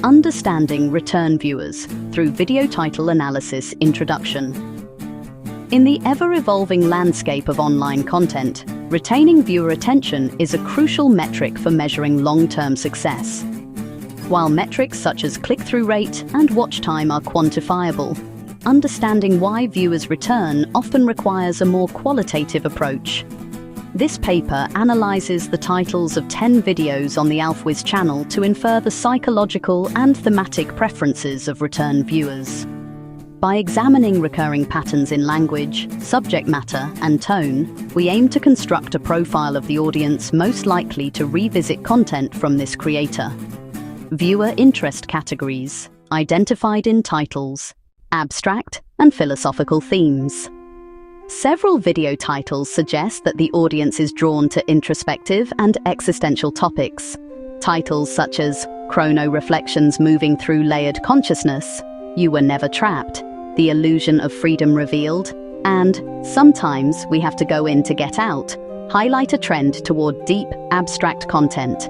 Understanding Return Viewers through Video Title Analysis Introduction. In the ever-evolving landscape of online content, retaining viewer attention is a crucial metric for measuring long-term success. While metrics such as click-through rate and watch time are quantifiable, understanding why viewers return often requires a more qualitative approach. This paper analyzes the titles of 10 videos on the AlphaWiz channel to infer the psychological and thematic preferences of return viewers. By examining recurring patterns in language, subject matter, and tone, we aim to construct a profile of the audience most likely to revisit content from this creator. Viewer interest categories, identified in titles, abstract and philosophical themes. Several video titles suggest that the audience is drawn to introspective and existential topics. Titles such as Chrono Reflections Moving Through Layered Consciousness, You Were Never Trapped, The Illusion of Freedom Revealed, and Sometimes We Have to Go In to Get Out, highlight a trend toward deep, abstract content.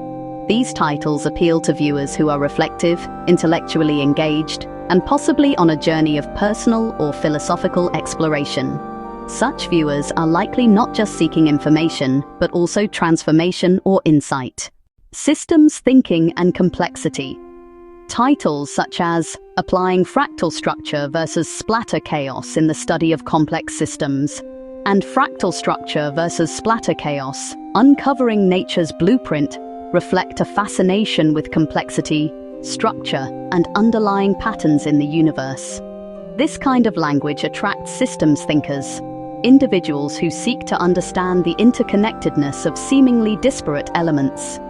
These titles appeal to viewers who are reflective, intellectually engaged, and possibly on a journey of personal or philosophical exploration. Such viewers are likely not just seeking information, but also transformation or insight. Systems thinking and complexity. Titles such as Applying Fractal Structure versus Splatter Chaos in the Study of Complex Systems, and Fractal Structure versus Splatter Chaos, Uncovering Nature's Blueprint, reflect a fascination with complexity, structure, and underlying patterns in the universe. This kind of language attracts systems thinkers, individuals who seek to understand the interconnectedness of seemingly disparate elements.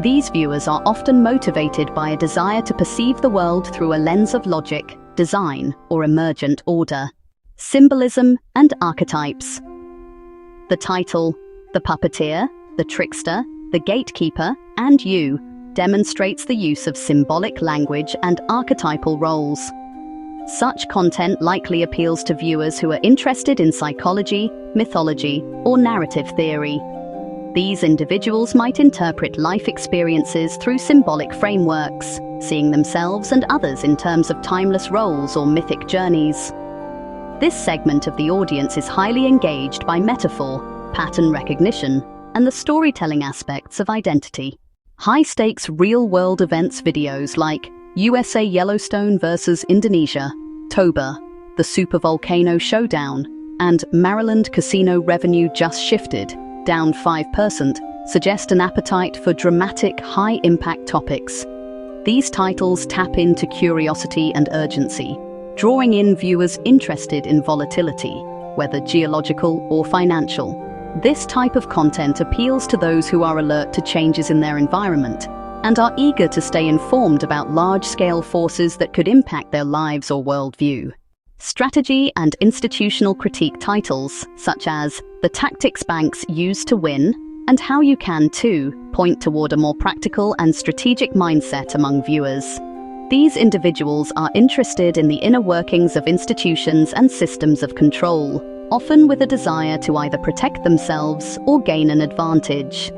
These viewers are often motivated by a desire to perceive the world through a lens of logic, design, or emergent order. Symbolism and archetypes. The title, The Puppeteer, The Trickster, The Gatekeeper, and You, demonstrates the use of symbolic language and archetypal roles. Such content likely appeals to viewers who are interested in psychology, mythology, or narrative theory. These individuals might interpret life experiences through symbolic frameworks, seeing themselves and others in terms of timeless roles or mythic journeys. This segment of the audience is highly engaged by metaphor, pattern recognition, and the storytelling aspects of identity. High-stakes real-world events videos like USA Yellowstone versus Indonesia, Toba, the Supervolcano Showdown, and Maryland Casino Revenue Just Shifted, down 5%, suggest an appetite for dramatic, high-impact topics. These titles tap into curiosity and urgency, drawing in viewers interested in volatility, whether geological or financial. This type of content appeals to those who are alert to changes in their environment and are eager to stay informed about large-scale forces that could impact their lives or worldview. Strategy and institutional critique titles, such as The Tactics Banks Use to Win and How You Can Too, point toward a more practical and strategic mindset among viewers. These individuals are interested in the inner workings of institutions and systems of control, often with a desire to either protect themselves or gain an advantage.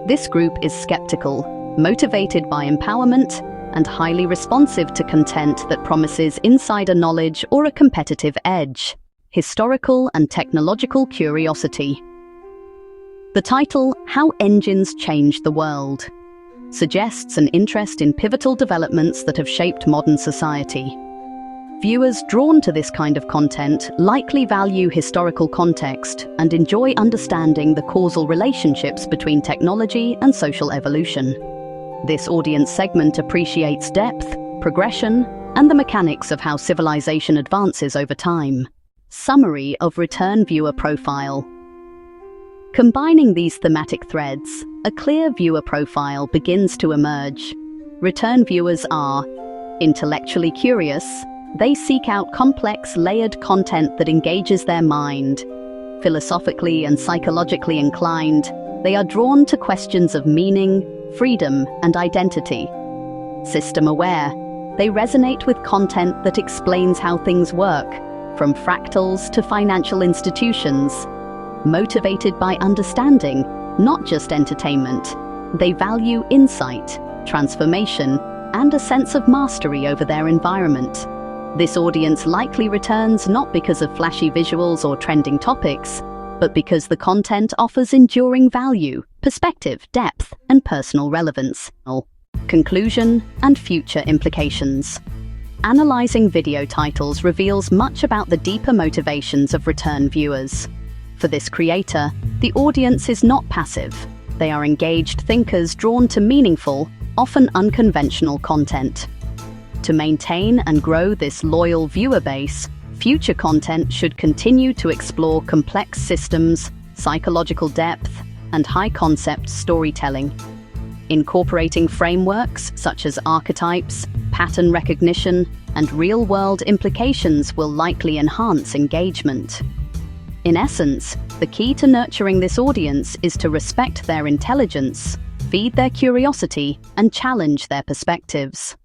This group is skeptical, motivated by empowerment, and highly responsive to content that promises insider knowledge or a competitive edge. Historical and technological curiosity. The title, How Engines Changed the World, suggests an interest in pivotal developments that have shaped modern society. Viewers drawn to this kind of content likely value historical context and enjoy understanding the causal relationships between technology and social evolution. This audience segment appreciates depth, progression, and the mechanics of how civilization advances over time. Summary of return viewer profile. Combining these thematic threads, a clear viewer profile begins to emerge. Return viewers are intellectually curious. They seek out complex, layered content that engages their mind. Philosophically and psychologically inclined, they are drawn to questions of meaning, freedom, and identity. System-aware, they resonate with content that explains how things work, from fractals to financial institutions. Motivated by understanding, not just entertainment, they value insight, transformation, and a sense of mastery over their environment. This audience likely returns not because of flashy visuals or trending topics, but because the content offers enduring value, perspective, depth, and personal relevance. Conclusion and future implications. Analyzing video titles reveals much about the deeper motivations of return viewers. For this creator, the audience is not passive. They are engaged thinkers drawn to meaningful, often unconventional content. To maintain and grow this loyal viewer base, future content should continue to explore complex systems, psychological depth, and high-concept storytelling. Incorporating frameworks such as archetypes, pattern recognition, and real-world implications will likely enhance engagement. In essence, the key to nurturing this audience is to respect their intelligence, feed their curiosity, and challenge their perspectives.